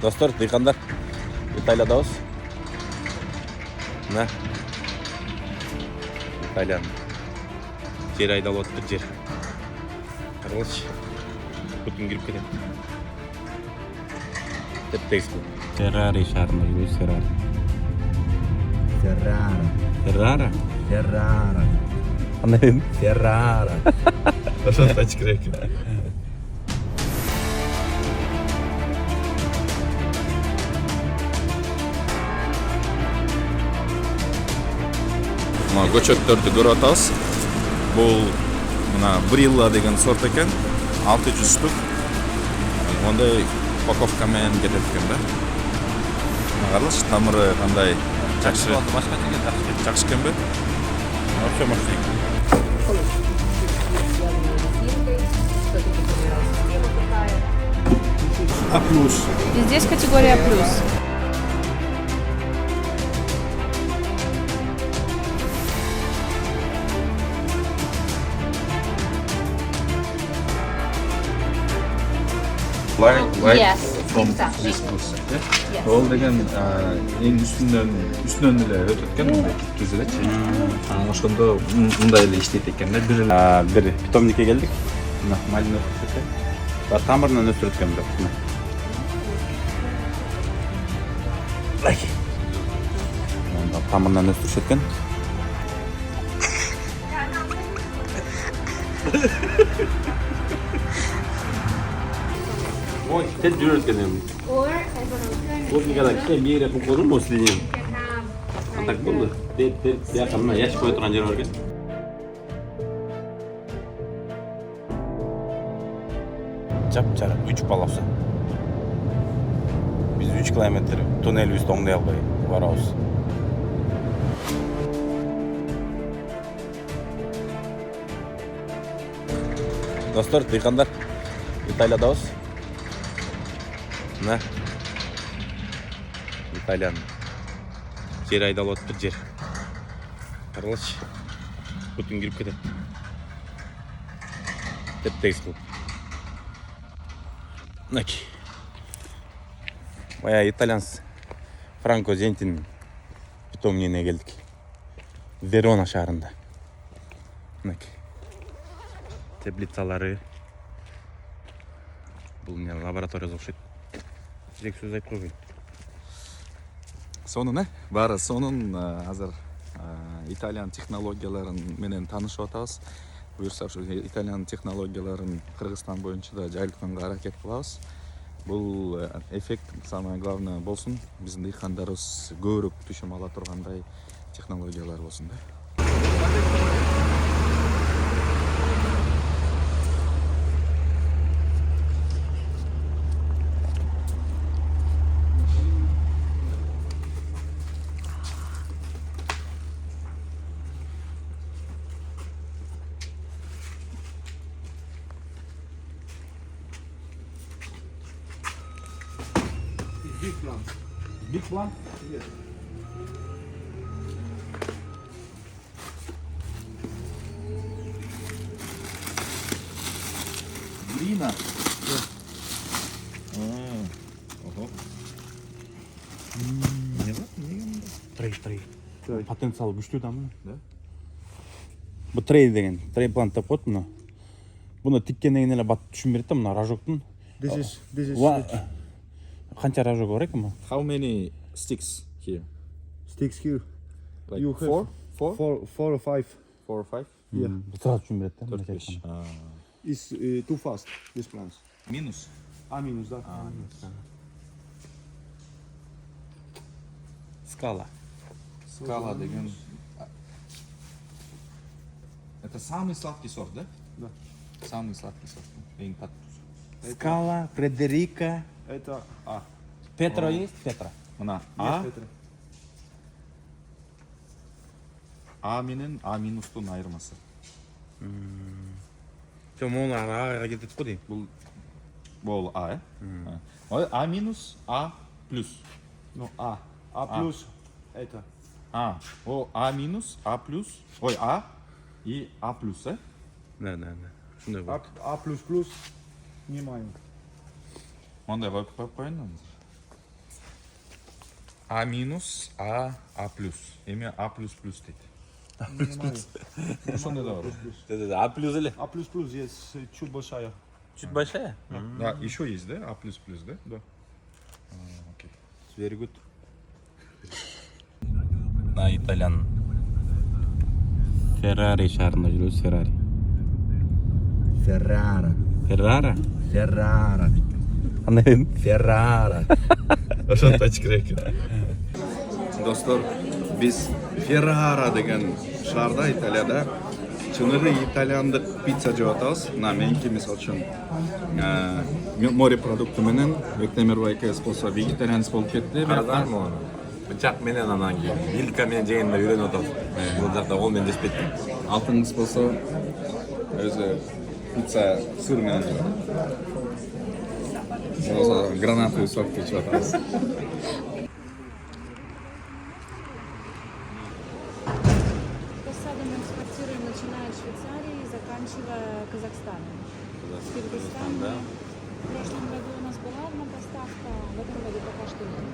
Dostlar, dıykanlar. İtalya'dayız. Ne? İtalyan. Жер айдалып отыр, жер. Қараңызшы. Бүтін кіріп кетеді. Теп-тегіс бұл. Феррари шарында өз Феррари. Ferrara. Феррара? Ferrara. Қандай дедің? Ferrara. Ошоны айтыш керек. Мына көчөттөрдү көрүп атабыз. Бул мына Брилла деген сорт экен. 600 штук. Ондай упаковка менен кетет экен да. Карашы, тамыры кандай жакшы. Жакшы экенби? Вообще мощный. А плюс. И здесь категория плюс. Yes, from exactly. this bus. Yes. Ол деген эң үстүнөн эле өтөт экен мындай түз элечи. Ошондо мындай эле иштейт экен да. Бир питомникке келдик. Мына малина өсүрөт. Ба тамырынан өсүрөт экен бирок. Лайки. Мында тамырынан өсүрөт экен. Ой, тет жүрөт экен. Or as an alternative, Вот никогда кичине мейір кылып койдум го силинен. you can have Так болду. Тет бияка мына ящик кое турган жер бар экен. Жап-жарак 3 полоса. Биз 3 километр туннелибизди оңдой албай барабыз. Достор, дыйкандар, Италиядабыз. Мына Италиян. Жер айдалып отыр, жер. Караңызшы. Бүтүн кирип кетет. Теп-тегиз кылып. Мынакей. Баягы итальянс Франко Зентин питомнигине келдик. Верона шаарында. Мынакей. Теплицалары. Бул эмне лаборатория окшойт. Жек сөз айтып койбойм. Сонун баары сонун азыр итальян технологияларын менен таанышып атабыз. Буюрса ушу итальян технологияларын Кыргызстан боюнча да жайылтканга аракет кылабыз. Бул эффект самое главное болсун. Биздин дыйкандарыбыз көбүрөөк түшүм ала тургандай технологиялар болсун да. Big plan. Big plan? Yes. Глина. Трей. Потенциал күчтүү да мына. Да. Бу трей деген, трей плант деп коет мына. Буну тиккенден кийин эле бат түшүм берет да мына рожоктун. This is Канча рожок бар экен бу? How many sticks here? sticks here. Like You have four? Four or five. 4 or 5? Yeah. Бу сразу түшүм берет да. 4-5. It's too fast. These plants. Минус. A minus, да. Скала. Скала деген. Это самый сладкий сорт, да? Да. Самый сладкий сорт. Эң таттуу. Скала, Фредерика, Это A. Петро есть? Петра. Мына Yes, Petra. А менен А минустун айырмасы. Жо мону ага кетет го дейм. Бул А, А минус, А плюс. No, A. A plus. Это. О А минус, А плюс. Ой, А и А плюс, Да. Ушундай болот. A plus plus. Внимание. Мондай коюп коеюн. А минус, А плюс. Эми А плюс плюс дейт. Ошондой да бар. А плюс или? A++ есть чуть большая. Чуть большая? Да, еще есть, да? А плюс плюс, да? Да. Окей. Very good. На итальян. Феррари шаарында жүрөбүз, Феррари. Ferrara. Феррара? Ferrara. Кандай дедим? Ferrara. Ошонтип айтыш керек экен. Достор, биз Феррара деген шаарда, Италияда чыныгы итальяндык пицца жеп атабыз. Мына меники мисалы үчүн морепродукты менен Бектемирбай экебиз болсо вегетарианец болуп кетти. Каразармы оны? Бычак менен анан кийин вилка менен жегенде үйрөнүп атабыз. Бул жакта кол менен жешпейт. Алтынгыз болсо өзү пицца сыр менен жеп. Болсо гранатовый сок ичип атабыз. Посады мы экспортируем, начиная от Швейцарии и заканчивая Казахстаном. Киргизстан. да? В прошлом году у нас была одна поставка, в этом году пока что нет.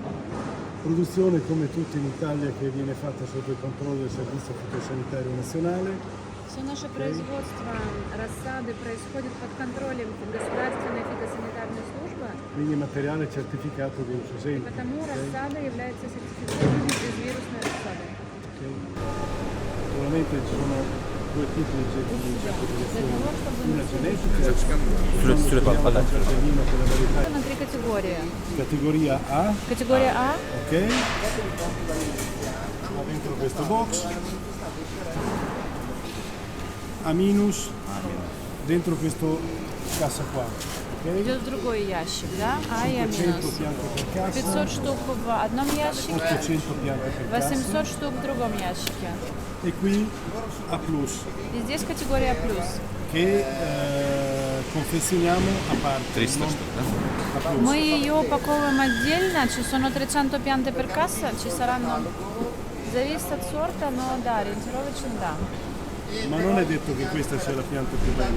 Produzione come tutti in Italia che viene fatta sotto il controllo del Servizio Fitosanitario Nazionale. Все наше производство рассады происходит под контролем Государственной фитосанитарной службы, Quindi materiale certificato di uso и semplice. потому рассада является сертифицированной безвирусной рассадой. Naturalmente ci sono due tipi di certificazione. Для того, чтобы Una мы genetica, Сүрөт подать. giardino con la varietà. на три категории. Categoria A, Категория А ok? Ma dentro questo box. A minus, dentro questo cassa qua. Ok? идет в другой ящик, да? А и А 500 минус. piante per cassa, 500 штук в одном ящике, 800 piante per cassa 800 штук в другом ящике. e qui A+, И здесь категория плюс. che confezioniamo a parte. 300 non штук, да? A+. Noi ее упаковываем отдельно, ci sono 300 piante per cassa, ci saranno, зависит от сорта, но да, ориентировочно да. Ma non è detto che questa sia la pianta più bella,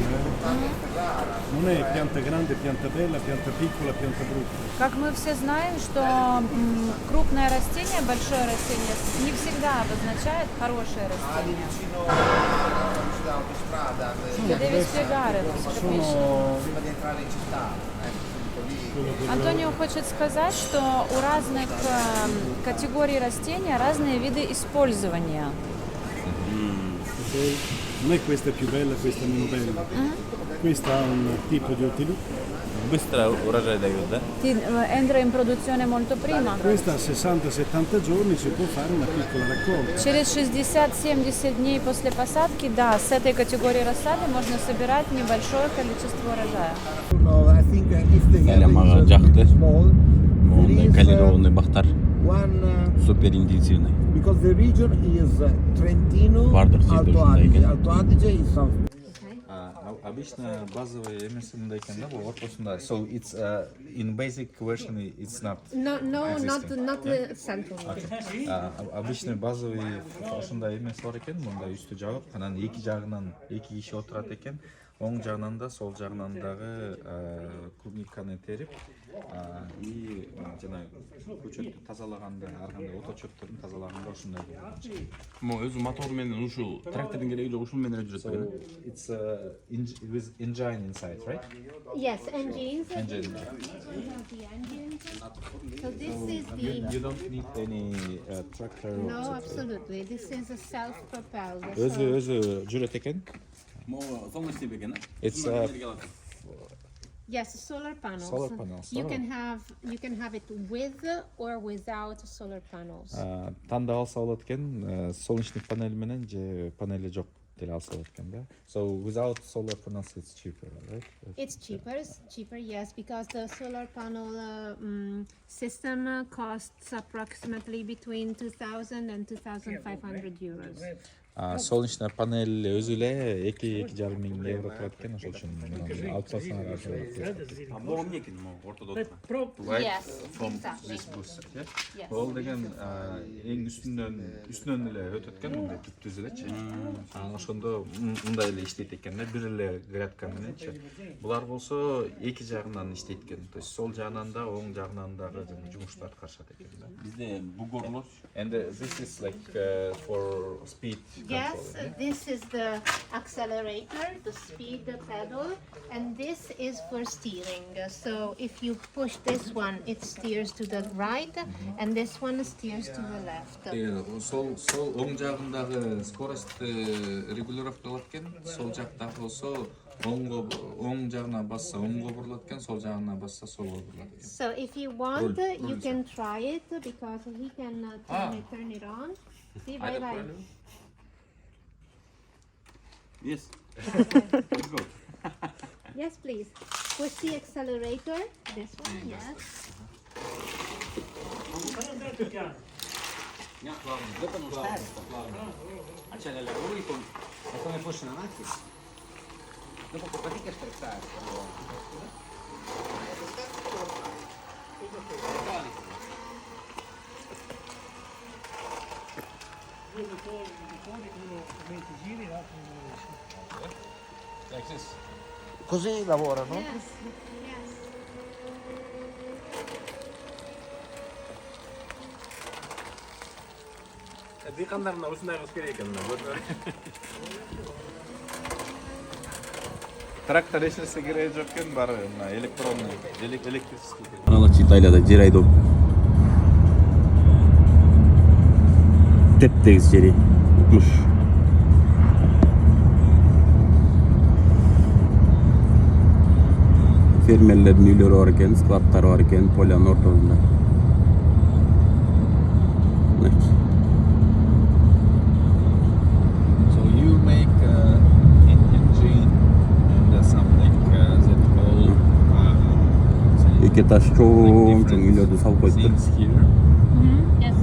Non è pianta grande, pianta bella, pianta piccola, pianta brutta. Как мы все знаем, что крупное растение, большое растение не всегда обозначает хорошее растение. Che devi spiegare, non si capisce. Антонио хочет сказать, что у разных категорий растения разные виды использования. Non è questa più bella, questa meno bella. Questa ha un tipo di utilizzo. Быстро урожай дают, да? Entra in produzione molto prima. Questa a 60-70 giorni si può fare una piccola raccolta. Через 60-70 дней после посадки, да, с этой категории рассады можно собирать небольшое количество урожая. No, I think if the Италия мага area жакты. is small, Мондай there is калированный бахтар. one Супер интенсивный. because the region is Trentino, Вардер сизде Alto ушундай Adige. экен. Alto Adige is south. Обычно базовый эмеси мындай экен да, бул ортосунда. So it's in basic version it's not. No, not existing. the central. Обычный базовый ушундай эмес бар экен, мындай үстү жабып, анан эки жагынан эки киши отурат экен. Оң жагынан да, сол жагынан дагы клубниканы терип, и жана көчөттү тазалаганда, ар кандай ото чөптөрүн тазалаганда ушундай болот. Мо өзү мотор менен ушул трактордун кереги жок, ушул менен жүрөт экен. It's with engine inside, right? Yes, engines. Engine. We have the engines. So this is You the don't need any tractor. no, absolutely. This is a self-propelled. өзү жүрөт экен. Мо солнечный бекен, It's Yes, solar panels. Solar panels, You oh. can have it with or without solar panels. тандап алса болот экен, солнечный панель менен же панели жок деле алса болот экен да. So without solar panels it's cheaper, right? It's cheaper, yes, because the solar panel system costs approximately between 2,000 and 2,500 euros. солнечный панель өзү эле 2-2,5 миң евро турат экен, ошол үчүн алып салсаңар Yes, from exactly. this booster, yeah? Yes. Ол деген эң үстүнөн эле өтөт экен, мындай түп-түз элечи. Ошондо мындай эле иштейт экен да, бир эле грядка мененчи. Булар болсо эки жагынан иштейт экен. То есть сол жагынан да, оң жагынан дагы жумуштар аткарышат экен да. Бизде бугорлор. And this is like for speed Yes, control, yeah? this is the accelerator, the speed pedal, and this is for steering. So if you push this one, it steers to the right, and this one steers to the left. Сол оң жагындагы скоростьты регулировкалат экен, сол жактагы болсо оң жагына басса оңго бурулат экен, сол жагына басса солго бурулат экен. So if you want, Rule you can try it because he can turn it on. See, bye bye. Yes. Yes, please. Push the accelerator. This one, yes. Accelera lui è come fosse una macchina. Dopo che fatica a sterzarsi. Like this. Così lavorano? Yes, yes. Дыйкандарына ушундай кылыш керек экен. Трактор эчнерсе кереги жок экен, баары мына электронный, электрический. Аналогичи Италияда жер айдоо. Теп-тегиз жери. Муш. Фермерлердин үйлөрү бар экен, складдары бар экен, полянын ортосунда. So you make engine and something that called Эки этаж чоң үйлөрдү салып коюптур. things here. Yes.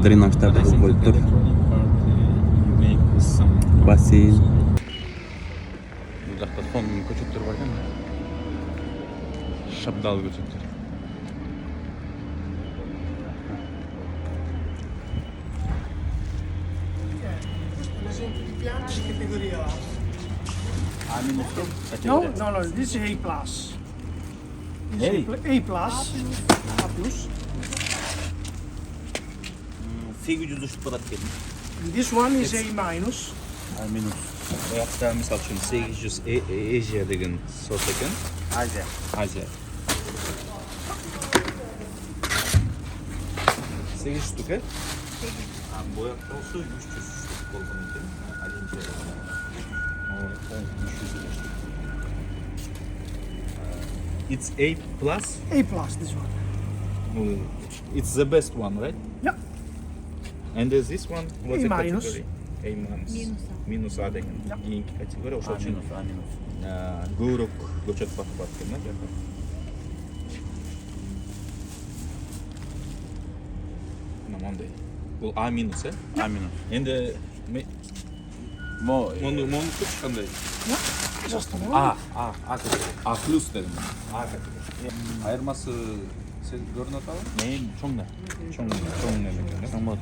Дренаждарды I кылып think that коюптур. electronic part you make with some Бассейн. Бул жакта сон көчөттөр бар экен. Шабдал көчөттөр. Categoria A. No, this is A+. This is A+. A+. Сегиз үч турат экен. This one is A-. Минус. Буякта мисалы үчүн 800 Asia деген сорт экен. Азия. Сегиз штук э? Буякта болсо 300 штук болгон экен. Алинче. It's A+. A+, this one. It's the best one, right? Yeah. And this one was A a minus. category. A minus. Минус А деген. Кийинки категория ошол үчүн минус. көбүрөөк көчөт батып барат экен да жака. Мындай. Бул А минус, э? А минус. Энди мону туш кандай? Just a moment. А плюс дедим. А категория. Айырмасы сиз көрүнүп атабы? Мен чоң неме. Чоң болот.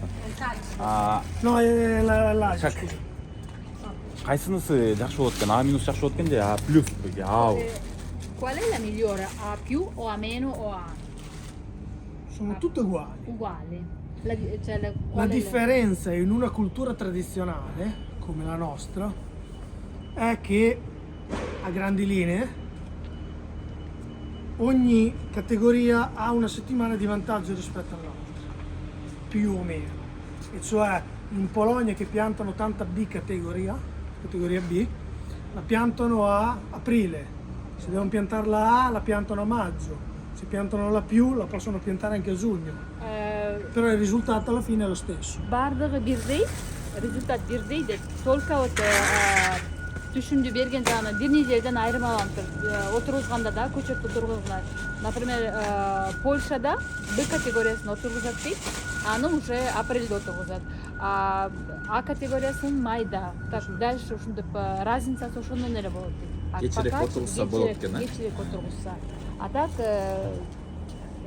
No, la. Кайсынысы жакшы болот экен? А минус жакшы болот экен же А плюс же А? Qual è la migliore? A più o A meno o A? Sono tutte uguali. Uguali. La qual è differenza in una cultura tradizionale, come la nostra, è che a grandi linee ogni categoria ha una settimana di vantaggio rispetto all'altra, più o meno. E cioè in Polonia che piantano tanta B categoria B, la piantano a aprile, se devono piantare la A la piantano a maggio, se piantano la più la possono piantare anche a giugno. Però il risultato alla fine è lo stesso. Бардығы бірдей, результат бірдей де, только вот түшүмдү берген жагынан бир жерден айырмаланып туруп отургузганда да көчөттү отургузулат. Например, Польшада Б категориясын отургузат дейт, аны уже апрелде отургузат. А категориясын майда. Так дальше ушинтип разницасы ошондон эле болот дейт. Кечирээк отургузса болот экен, а? Кечирээк отургузса. А так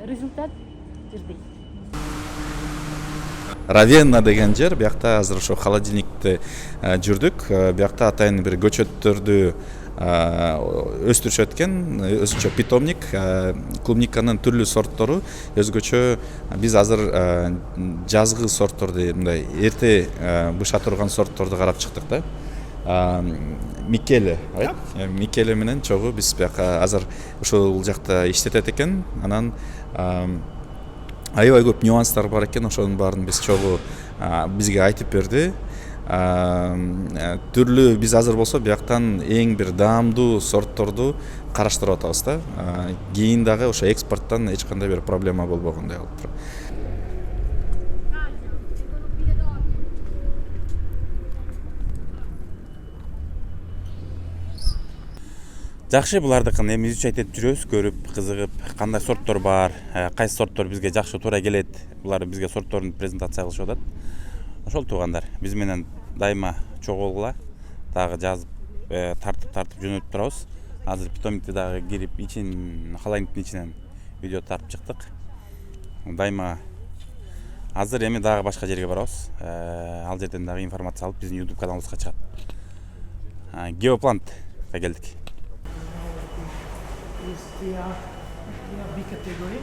результат бирдей. Равенна деген жер, биякта азыр ошо холодильникте жүрдүк. Биякта атайын бир көчөттөрдү өстүрүшөт экен, өзүнчө питомник, клубниканын түрлүү сорттору өзгөчө. Биз азыр жазгы сортторду, мындай эрте быша турган сортторду карап чыктык да. Микеле, Микеле менен чогуу биз бияка азыр ушул жакта иштетет экен. Анан аябай көп нюанстар бар экен, ошонун баарын биз чогуу бизге айтып берди. Түрлүү биз азыр болсо бияктан эң бир даамдуу сортторду караштырып атабыз да. Кийин дагы ошо экспорттон эч кандай бир проблема болбогондой болуп турат. Жакшы, булардыкын эми изучать этип жүрөбүз, көрүп, кызыгып, кандай сорттор бар, кайсы сорттор бизге жакшы туура келет, булар бизге сортторун презентация кылышып атат. Ошол туугандар, биз менен дайыма чогулгула, дагы жазып, тартып жөнөтүп турабыз. Азыр питомникте дагы кирип, ичин, холодильниктин ичинен видео тартып чыктык. Дайыма азыр эми дагы башка жерге барабыз. Ал жерден дагы информация алып, биздин YouTube каналыбызга чыгат. Geoplant келдик. B category.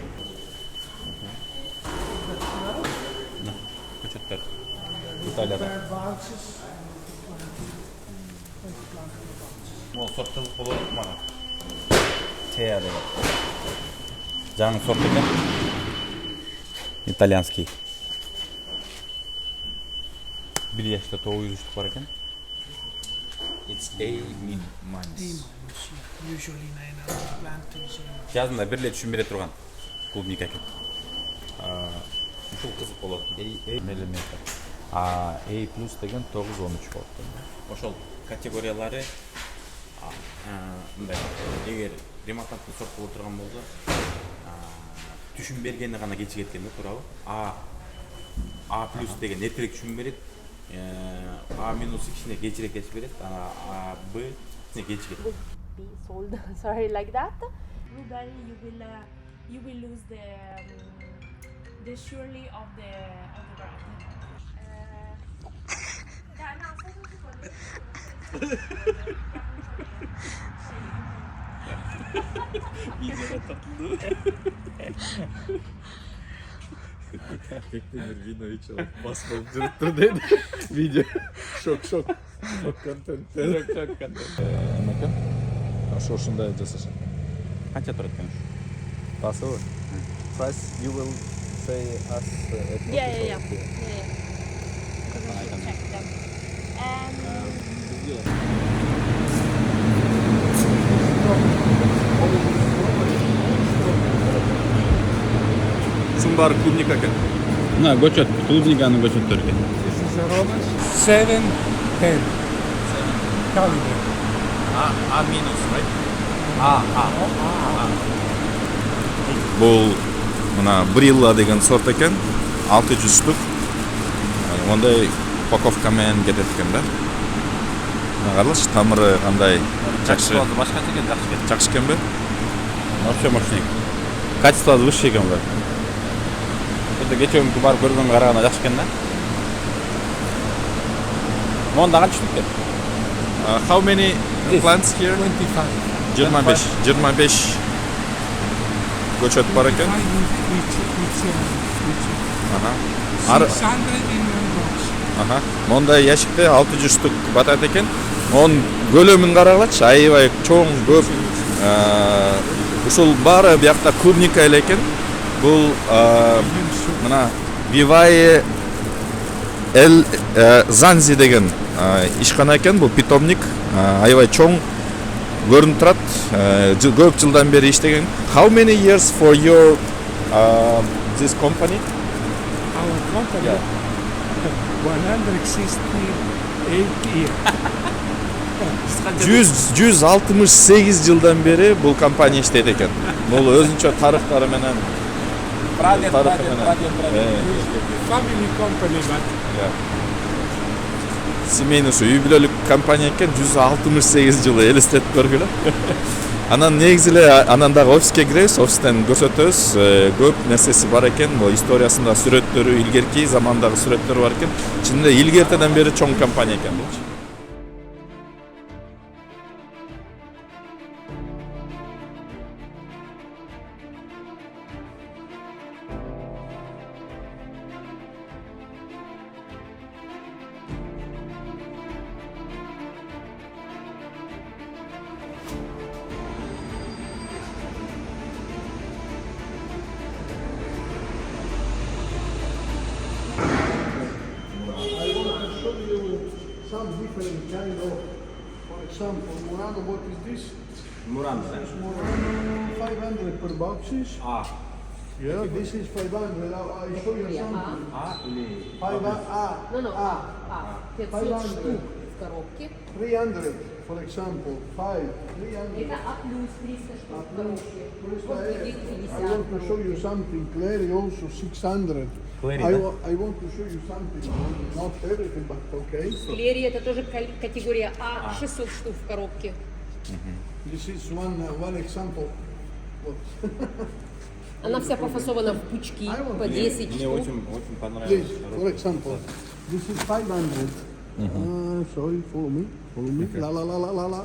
Көчөттөр Италияда. Бул сорт кызык болот мага. Теа деген. Жаңы сорт экен. Итальянский. 1 жашта 900 штук бар экен. It's A minus. Usually 900 plants. Жазында бир эле түшүм бере турган клубника экен. Ушул кызык болот. A миллиметр. A+ деген 9-13 болот. Ошол категориялары мындай, эгер ремонтанттуу сорт боло турган болсо, түшүм бергени гана кечи кеткен да, туурабы? A+ деген эртерээк түшүм берет, A- кичине кечирээк кетип берет, А, Б кичине кечи кетет. Be sold, sorry, like that. Blueberry, you will lose the surely of the variety. Tekte bir vino içelim. Basmalık cırıttır dedi. Video. Şok. Şok content. Şok content. Emekan? Ошошундай жасашат. Канча турат экен? Басыбы? Price you will say us at Yeah. Check them. Шун баары клубника экен. Мына көчөт, клубниканын көчөттөрү экен. This is a Romas 710 caliber. A minus, right? Бул мына Брилла деген сорт экен. 600 штук. Ондай упаковка менен кетет экен да. Мына каралыч, тамыры кандай жакшы. Башкача экен, жакшы экен. Жакшы экенби? Вообще мощный. Качествосы высший экен булар. Эти кечөөмүнкү барып көргөнгө караганда жакшы экен да. Монда канча штук экен? How many plants here? 25. 25 көчөт бар экен. Ары 600 in one box. Мондай ящикте 600 штук батат экен. Онун көлөмүн карагылачы, аябай чоң, көп. Ушул баары биякта клубника эле экен. Бул мына Вивае Эл Занзи деген ишкана экен. Бул питомник, аябай чоң көрүнүп турат. Көп жылдан бери иштеген. How many years for your this company? Our company, Yeah. 168 years. 168 жылдан бери бул компания иштейт экен. Бул өзүнчө тарыхтары менен. Family company, but Семейный ушу үй бүлөлүк компания экен, 168 жылы элестетип көргүлө. Анан негизи эле анан дагы офиске киребиз, офистен көрсөтөбүз. Көп нерсеси бар экен. Бул историясында сүрөттөрү, илгерки замандагы сүрөттөрү бар экен. Чынында илгертеден бери чоң компания экен булчу. Some different kind of, for example, Murano, what is this? Murano, This is Murano, 500 per boxes. Yeah, this is 500. I show you something. 500. No, 500 штук в коробке. 300, for example, 300. Это А плюс 300 штук в коробке. I want to show you something. Clary also 600. I want to show you something. Not everything, but okay. Клери это тоже категория А, 600 штук в коробке. This is one example. What? Она вся пофасована в пучки по 10 Мне штук. очень понравилось. This, for example, this is 500. Sorry, follow me. La la la la la la.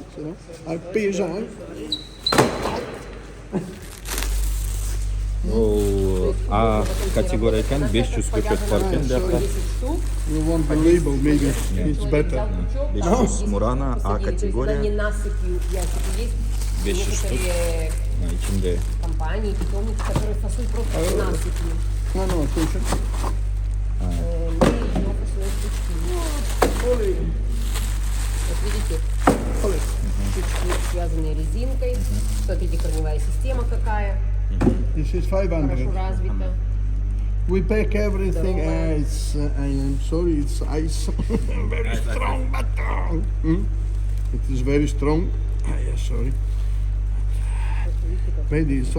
Arpesan. Бул А категория экен, 540 бар экен жакта. 10 штук. You want the label, maybe it's better. 500 Мурана А Среди категория, не насыпью ящики есть. 500 штук. Некоторые ичинде компании, питомники, которые фасуют просто насыпью. No, no, attention. Мы ее фасуем в пучки. Вот видите, пучки связанные резинкой. Смотрите, корневая система какая. This is Хорошо 500. развита. We pack everything. It's, I am sorry, it's ice. Very strong, but it is very strong. Yeah, sorry. Maybe it's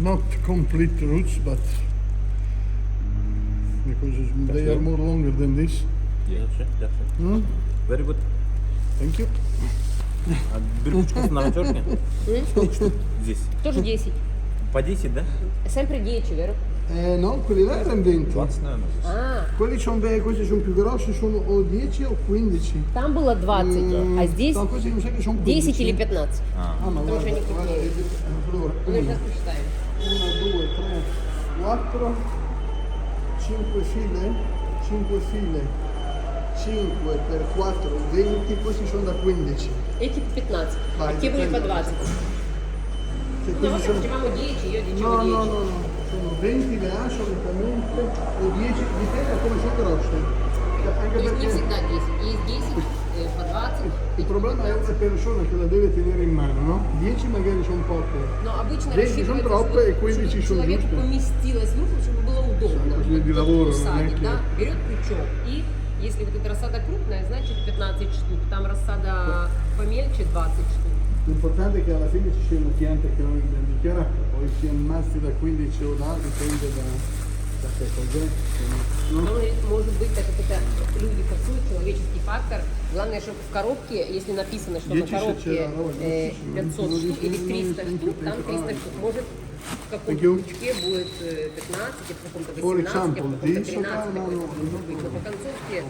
not complete roots, but because they are more longer than this. Very good. Thank you. Бир пучкасына чорки. Сколько штук здесь? Тоже 10. По 10, да? Sempre 10, vero? No, quelli là erano 20. 20, наверное. А, Quelli sono questi sono più grossi, sono o 10 o 15. там было 20, а здесь No, questi mi sa che sono 10 15. или 15. Ah, ma guarda, Потому что они guarda, крупнее. allora, Ну, сейчас посчитаем. 1, 2, 3, 4, 5 file, 5 file, 5 per 4, 20, questi sono da 15. Эти по 15, Vai, а те были по 20. Cioè, Ну, questi вот sono... facciamo 10, io dicevo No, 10. no, no, no, sono 20 le ha solitamente, o 10, dipende da come sono grosse. Anche То есть не perché всегда 10, есть 10, по 20. il problema è una persona che la deve tenere in mano, no? 10 magari sono poche. Но обычно 10 sono рассчитывается, troppe e 15 чтобы sono человеку giuste. поместилось в руку, чтобы было удобно. Così di lavoro, non è Садик, che... да, берет крючок и если вот эта рассада крупная, значит 15 штук. Там рассада помельче 20 штук. L'importante è che alla fine ci sia una pianta che non è dichiarata, poi si ammazzi da 15 o da, dipende da che cos'è. Он говорит, может быть, так как это люди фасуют, человеческий фактор. Главное, чтобы в коробке, если написано, что на коробке 500 штук или 300 штук, там 300 штук. Может, в каком-то пучке будет 15, а в каком-то 18, а в каком-то 13. Может быть, но по концовке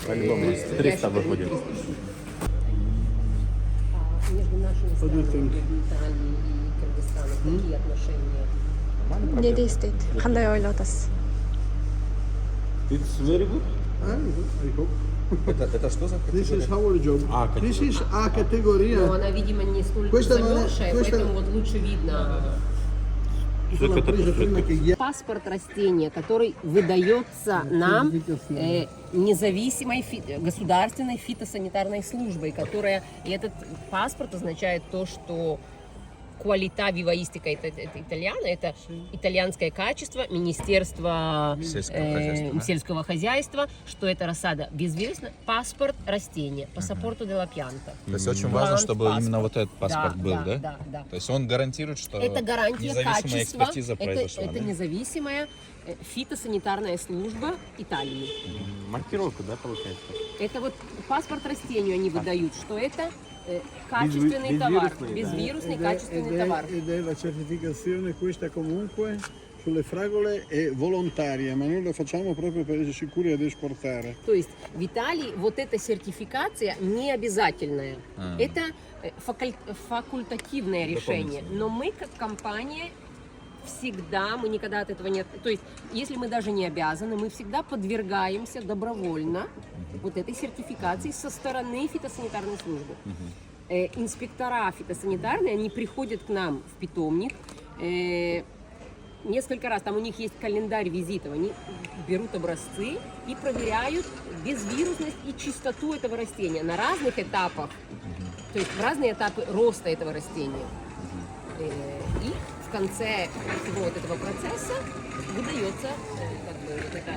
По-любому, 300 выходит. между нашими странами, think? между Италией и Кыргызстаном, какие отношения? Не дейстейт. Кандай ойлоп атасыз? It's very good. I hope. Это что за This is our job. This is A Но categoria. она, видимо, не столько Questa non è- замерзшая, questa- поэтому вот лучше видно. Sono presa prima che gli Паспорт растения, который выдается нам независимой государственной фитосанитарной службой, которая, и этот паспорт означает то, что qualità vivaistica italiana, это итальянское качество, Министерство сельского хозяйства, что это рассада безвирусная, паспорт растения, паспорту де ла пьянта. То есть очень важно, чтобы именно вот этот паспорт был, да? Да. То есть он гарантирует, что это гарантия независимая качества, экспертиза произошла, это да? независимая фитосанитарная служба Италии. Маркировка, да, получается? Это вот паспорт растению они выдают, что это качественный товар, безвирусный качественный товар. Ed è la certificazione questa comunque sulle fragole è volontaria, ma noi lo facciamo proprio per essere sicuri ad esportare. То есть в Италии вот эта сертификация не обязательная. Это факультативное решение. Но мы как компания всегда, мы никогда от этого нет. То есть если мы даже не обязаны, мы всегда подвергаемся добровольно вот этой сертификации со стороны фитосанитарной службы. Инспектора фитосанитарные, они приходят к нам в питомник несколько раз, там у них есть календарь визитов, они берут образцы и проверяют безвирусность и чистоту этого растения на разных этапах, то есть в разные этапы роста этого растения. И в конце всего вот этого процесса выдается как бы вот это.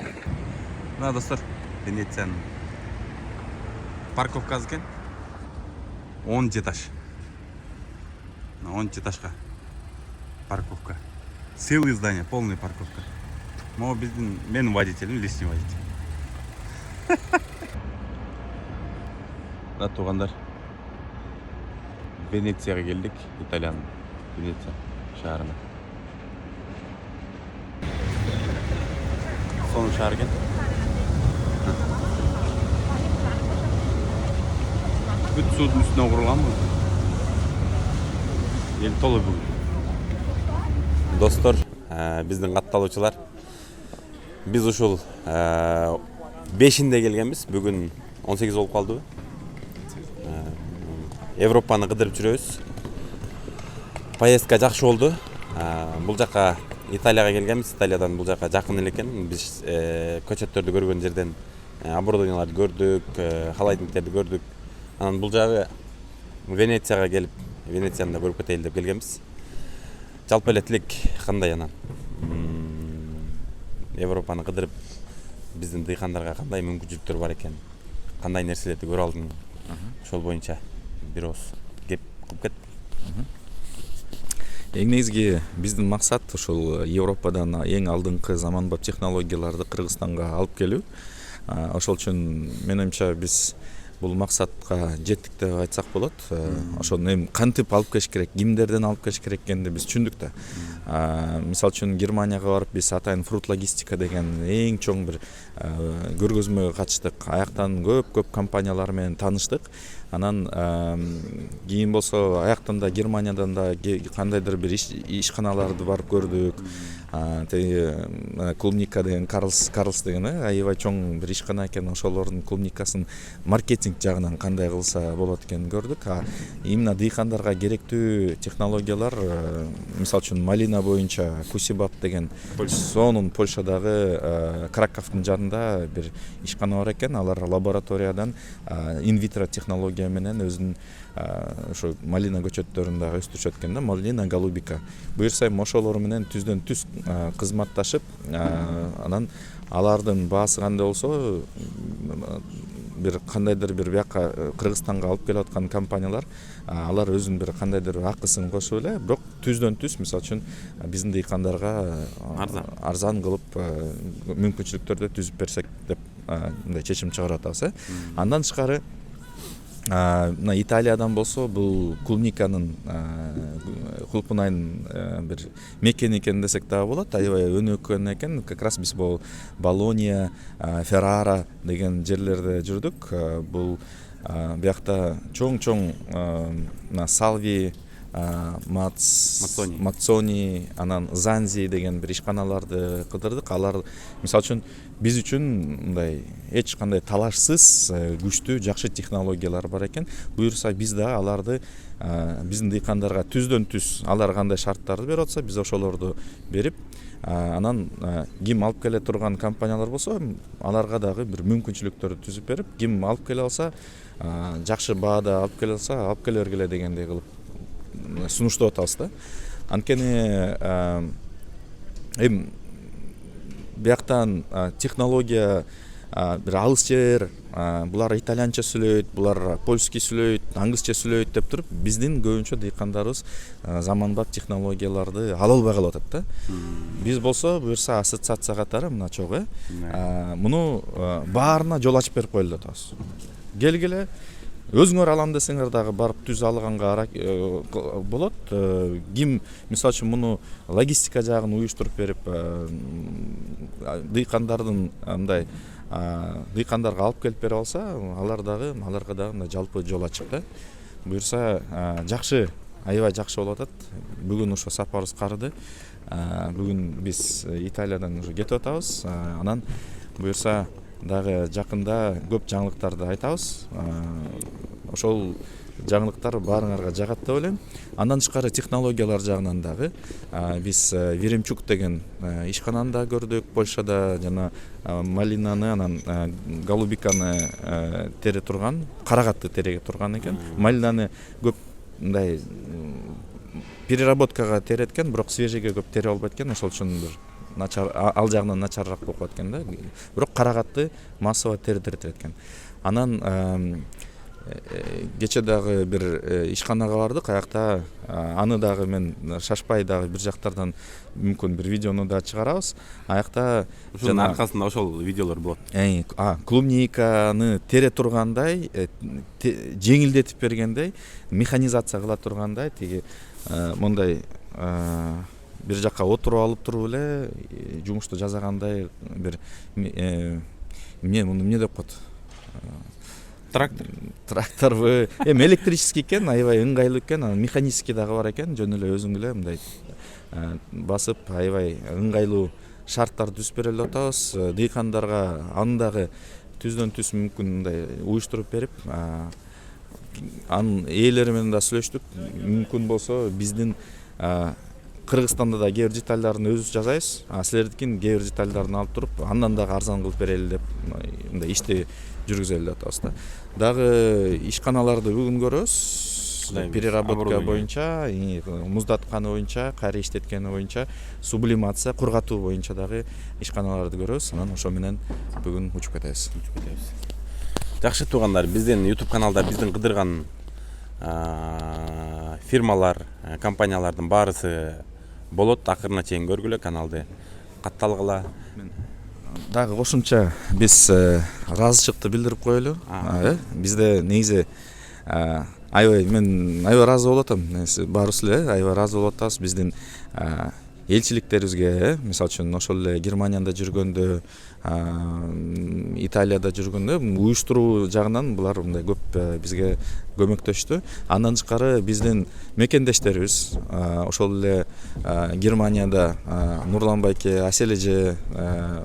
Мына достор, Венецияның парковкасы екен. 10 этаж. 10 этажға парковка. Целое здание, полная парковка. Но мен водитель, лишний водитель. Да, туғандар. Венецияға келдік, Италияның Венеция шаарына. Соның шаар екен. Бүт судың үстіне құрылған бұл. Ел толы бұл. Достор, біздің қатталушылар, біз ушул 5-інде келгенбіз, бүгін 18 болып қалды. Европаны қыдырып жүрөбүз. Поездка жақсы болды. Бұл жаққа Италияға келгенбіз, Италиядан бұл жаққа жақын екен. Біз көчөттөрдү көргөн жерден оборудованияларды көрдүк, халайдингтерди көрдүк. Анан бұл жағы Венецияға келіп, Венецияны да көріп кетейін деп келгенбіз. Жалпы эле тилек кандай анан? Европаны кыдырып биздин дыйкандарга кандай мүмкүнчүлүктөр бар экен? Кандай нерселерди көрө алдың? Ошол боюнча бир ооз кеп кылып кет. Эң негизги биздин максат ошол Европадан эң алдыңкы заманбап технологияларды Кыргызстанга алып келүү. Ошол үчүн менин оюмча биз бул максатка жеттик деп айтсак болот. Ошону эми кантип алып келиш керек, кимдерден алып келиш керек экенин биз түшүндүк да. Мисалы үчүн Германияга барып биз атайын Fruit Logistica деген эң чоң бир көргөзмөгө катыштык. Аяктан көп компаниялар менен тааныштык. Анан кийин болсо аяктан да Германиядан да кандайдыр бир ишканаларды барып көрдүк. Клубника деген Карлс деген аябай чоң бир ишкана экен. Ошолордун клубникасын маркетинг жагынан кандай кылса болот экенин көрдүк. Именно дыйкандарга керектүү технологиялар, мисалы үчүн малина боюнча Кусибаб деген сонун Польшадагы Краковдун жанында бир ишкана бар экен. Алар лабораториядан инвитро технология менен өзүнүн ошо малина көчөттөрүн дагы өстүрүшөт экен да, малина голубика. Буюрса ошолор менен түздөн түз кызматташып, анан алардын баасы кандай болсо, бир кандайдыр бир бияка Кыргызстанга алып келип аткан компаниялар, алар өзүнүн бир кандайдыр акысын кошуп эле, бирок түздөн түз, мисалы үчүн биздин дыйкандарга арзан кылып мүмкүнчүлүктөрдү түзүп берсек деп мындай чечим чыгарып атабыз. Андан тышкары мына Италиядан болсо бул клубниканын кулпунайдын бир мекени экен десек дагы болот. Аябай өнүккөн экен. Как раз биз бул Болония, Феррара деген жерлерде жүрдүк. Бул биякта чоң Салви, Мацони, анан Занзи деген бир ишканаларды кыдырдык. Алар мисалы үчүн биз үчүн мындай эч кандай талашсыз күчтүү жакшы технологиялар бар экен. Буюрса биз да аларды биздин дыйкандарга түздөн түз алар кандай шарттарды берип атса, биз ошолорду берип, анан ким алып келе турган компаниялар болсо, аларга дагы бир мүмкүнчүлүктөрдү түзүп берип, ким алып келе алса, жакшы баада алып келе алса, алып келе бергиле дегендей кылып сунуштап атабыз да. Анткени эми бияктан технология бир алыс жер, булар итальянча сүйлөйт, булар польский сүйлөйт, англисче сүйлөйт деп туруп, биздин көбүнчө дыйкандарыбыз заманбап технологияларды ала албай калып атат да. Биз болсо буюрса ассоциация катары мына чогуу муну баарына жол ачып берип коелу деп атабыз. Келгиле, өзүңөр алам десеңер дагы барып түз алганга болот. Ким мисалы үчүн муну логистика жагын уюштуруп берип, дыйкандардын мындай дыйкандарга алып келип берип алса, аларга дагы мындай жалпы жол ачык да. Буюрса жакшы, аябай жакшы болуп атат. Бүгүн ошо сапарыбыз карыды. Бүгүн биз Италиядан уже кетип атабыз. Анан буюрса дагы жакында көп жаңылыктарды айтабыз. Ошол жаңылыктар баарыңарга жагат деп ойлойм. Андан тышкары технологиялар жагынан дагы биз Веремчук деген ишкананы да көрдүк Польшада, жана малинаны, анан голубиканы тере турган, карагатты тереге турган экен. Малинаны көп мындай переработкага тереткен, бирок свежийге көп тере албайт экен. Ошол үчүн бир начар, ал жагынан начарраак болуп калат экен да. Бирок карагатты массово теретет экен. Анан кече дагы бир ишканага бардык, аякта аны дагы мен шашпай дагы бир жактардан мүмкүн бир видеону да чыгарабыз. Аякта ушунун аркасында ошол видеолор болот. Клубниканы тере тургандай, жеңилдетип бергендей, механизация кыла тургандай, тиги мондай бир жакка отуруп алып туруп эле жумушту жасагандай бир эмне деп коет? Тракторбу, электрический экен, аябай ыңгайлуу экен, анан механический дагы бар экен, жөн эле өзүң эле мындай басып аябай ыңгайлуу шарттарды түзүп бере эле атабыз. Дыйкандарга аны дагы түздөн түз мүмкүн мындай уюштуруп берип, анын ээлери менен да сүйлөштүк. Мүмкүн болсо биздин Кыргызстанда да кээ бир детальдарын өзүбүз жасайбыз, силердикин кээ бир детальдарын алып туруп, андан дагы арзан кылып берели деп мындай ишти жүргүзөлү деп атабыз да. Дагы ишканаларды бүгүн көрөбүз. Переработка боюнча, муздатканы боюнча, кайра иштеткени боюнча, сублимация, кургатуу боюнча дагы ишканаларды көрөбүз. Анан ошо менен бүгүн учуп кетебиз. Жакшы туугандар, биздин YouTube каналда биздин кыдырган фирмалар, компаниялардын баарысы болот. Акырына чейин көргүлө, каналды катталгыла. Дагы кошумча биз ыраазычылыкты билдирип коелу. Бизде негизи мен аябай ыраазы болуп атам. Баарыбыз эле аябай ыраазы болуп атабыз биздин элчиликтерибизге. Мисалы үчүн ошол эле Германияда жүргөндө, Италияда жүргөндө уюштуруу жагынан булар мындай көп бизге көмөктөштү. Андан тышкары биздин мекендештерибиз ошол эле Германияда Нурлан байке, Асель эже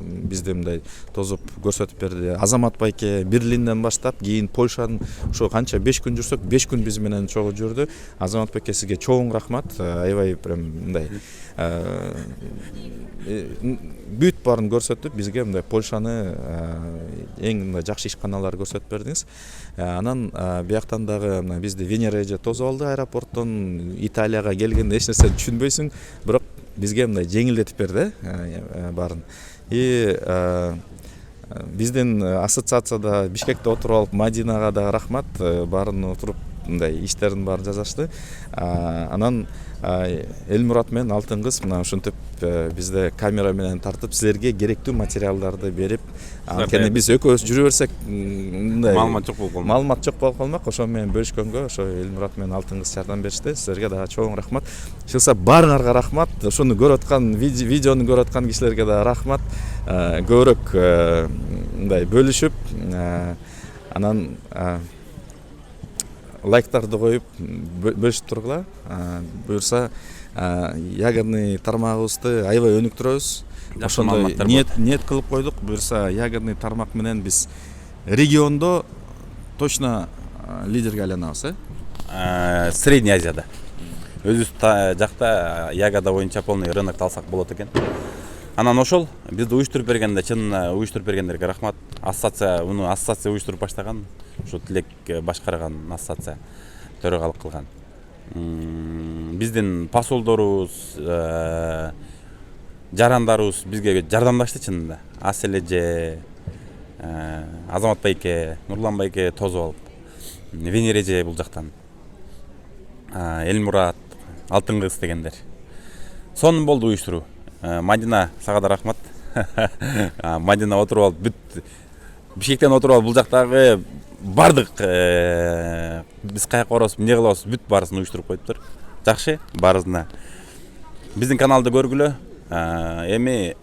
бизди мындай тозуп көрсөтүп берди. Азамат байке Берлинден баштап, кийин Польшанын ошо канча 5 күн жүрсөк, 5 күн биз менен чогуу жүрдү. Азамат байке сизге чоң рахмат. Аябай прям мындай бүт баарын көрсөтүп бизге мындай Польшаны эң мындай жакшы ишканалар көрсөтүп бердиңиз. Анан бияктан дагы бизди Венера эже тосуп алды аэропорттон. Италияга келгенде эч нерсе түшүнбөйсүң, бирок бизге мындай жеңилдетип берди баарын. Биздин ассоциацияда Бишкекте отуруп алып, Мадинага да рахмат, баарын отуруп мындай иштердин баарын жасашты. Анан Элмурат менен Алтын кыз мына ушинтип бизде камера менен тартып силерге керектүү материалдарды берип, анткени биз экөөбүз жүрө берсек мындай маалымат жок болуп калмак. Ошо менен бөлүшкөнгө ошо Элмурат менен Алтын кыз жардам беришти. Силерге дагы чоң рахмат. Чыкса баарыңарга рахмат. Ошону көрүп аткан, видеону көрүп аткан кишилерге да рахмат. Көбүрөөк мындай бөлүшүп, анан лайктарды коюп бөлүшүп тургула. Буюрса ягодный тармагыбызды аябай өнүктүрөбүз. Ошондой ниет кылып койдук. Буюрса ягодный тармак менен биз региондо точно лидерге айланабыз. Средний Азияда. Өзүбүз жакта ягода боюнча полный рынокто алсак болот экен. Анан ошол бизди уюштуруп бергенде, чын уюштуруп бергендерге рахмат. Ассоциация уюштуруп баштаган, ушу Тилек башкарган ассоциация төрөгалык кылган. биздин посолдорубуз, жарандарыбыз бизге жардамдашты чынында. Аселе же, Азамат байке, Нурлан байке тосуп алып, Венера же бул жактан, Элмурат, Алтын кыз дегендер. Сонун болду уюштуруу. Мадина, сага да рахмат. Мадина отуруп алып, бүт Бишкектен отуруп алып, бул жактагы бардык биз каяка барабыз, эмне кылабыз, бүт баарысын уюштуруп коюптур. Жакшы, баарысына. Биздин каналды көргүлө. Эми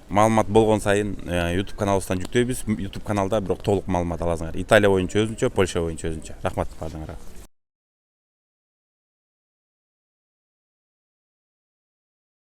маалымат болгон сайын YouTube каналыбыздан жүктөйбүз. YouTube каналда бирок толук маалымат аласыңар. Италия боюнча өзүнчө, Польша боюнча өзүнчө. Рахмат баардыгыңарга.